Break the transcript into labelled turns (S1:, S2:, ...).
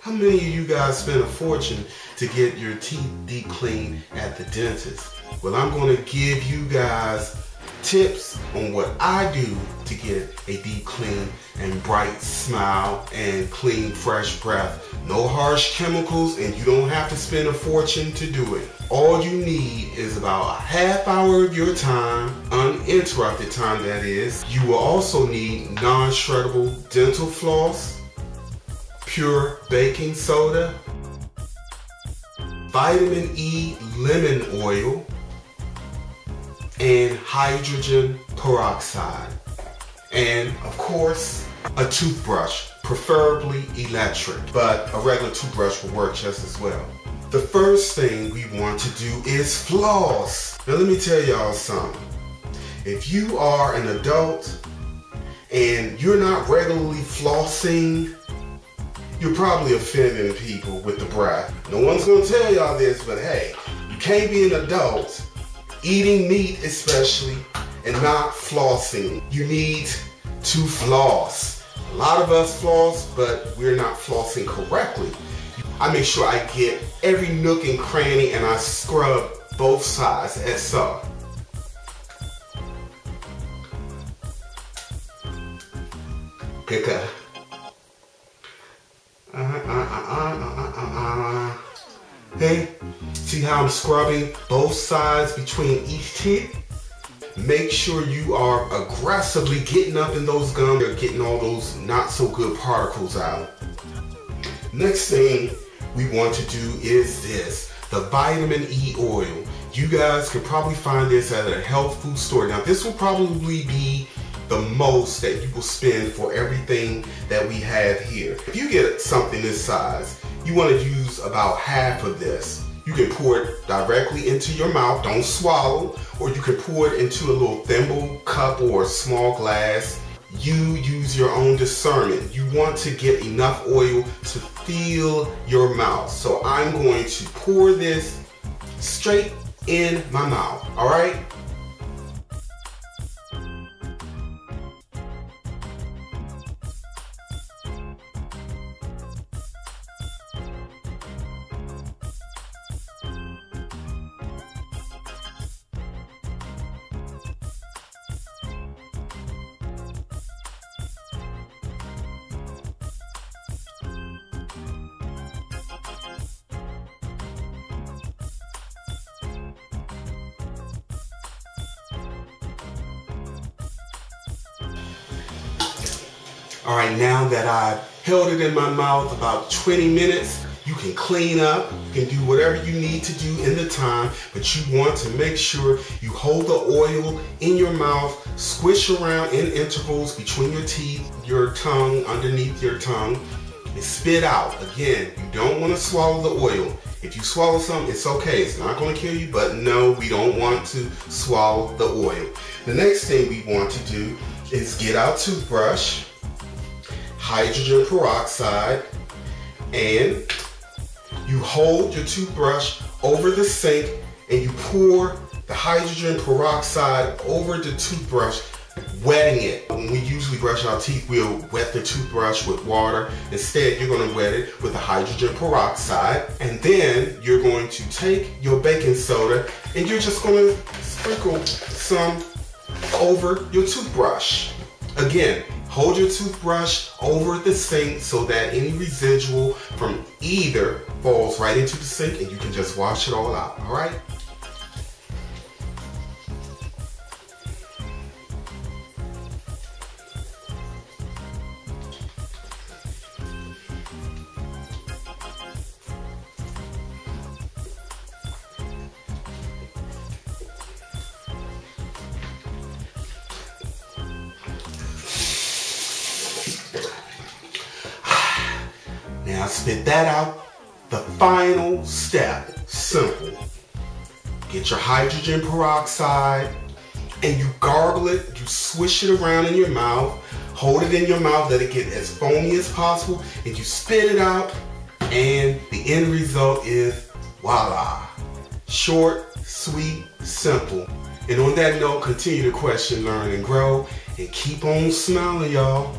S1: How many of you guys spend a fortune to get your teeth deep cleaned at the dentist? Well, I'm going to give you guys tips on what I do to get a deep clean and bright smile and clean, fresh breath. No harsh chemicals, and you don't have to spend a fortune to do it. All you need is about a half hour of your time, uninterrupted time that is. You will also need non-shreddable dental floss, pure baking soda, vitamin E lemon oil, and hydrogen peroxide. And of course, a toothbrush, preferably electric, but a regular toothbrush will work just as well. The first thing we want to do is floss. Now let me tell y'all something. If you are an adult and you're not regularly flossing, you're probably offending people with the breath. No one's gonna tell y'all this, but hey, you can't be an adult eating meat especially and not flossing. You need to floss. A lot of us floss, but we're not flossing correctly. I make sure I get every nook and cranny and I scrub both sides as so. Pick up. Hey, see how I'm scrubbing both sides between each teeth? Make sure you are aggressively getting up in those gums. You're getting all those not so good particles out. Next thing we want to do is this, the vitamin E oil. You guys can probably find this at a health food store. Now this will probably be the most that you will spend for everything that we have here. If you get something this size, you want to use about half of this. You can pour it directly into your mouth, don't swallow, or you can pour it into a little thimble, cup, or a small glass. You use your own discernment. You want to get enough oil to fill your mouth. So I'm going to pour this straight in my mouth, all right? All right, now that I've held it in my mouth about 20 minutes, you can clean up, you can do whatever you need to do in the time, but you want to make sure you hold the oil in your mouth, squish around in intervals between your teeth, your tongue, underneath your tongue, and spit out. Again, you don't want to swallow the oil. If you swallow some, it's okay. It's not going to kill you, but no, we don't want to swallow the oil. The next thing we want to do is get our toothbrush, hydrogen peroxide, and you hold your toothbrush over the sink and you pour the hydrogen peroxide over the toothbrush, wetting it. When we usually brush our teeth, we'll wet the toothbrush with water. Instead, you're going to wet it with the hydrogen peroxide, and then you're going to take your baking soda and you're just going to sprinkle some over your toothbrush. Again, hold your toothbrush over the sink so that any residual from either falls right into the sink and you can just wash it all out, all right? Now spit that out. The final step, simple. Get your hydrogen peroxide and you gargle it, you swish it around in your mouth, hold it in your mouth, let it get as foamy as possible, and you spit it out, and the end result is voila. Short, sweet, simple. And on that note, continue to question, learn, and grow, and keep on smiling, y'all.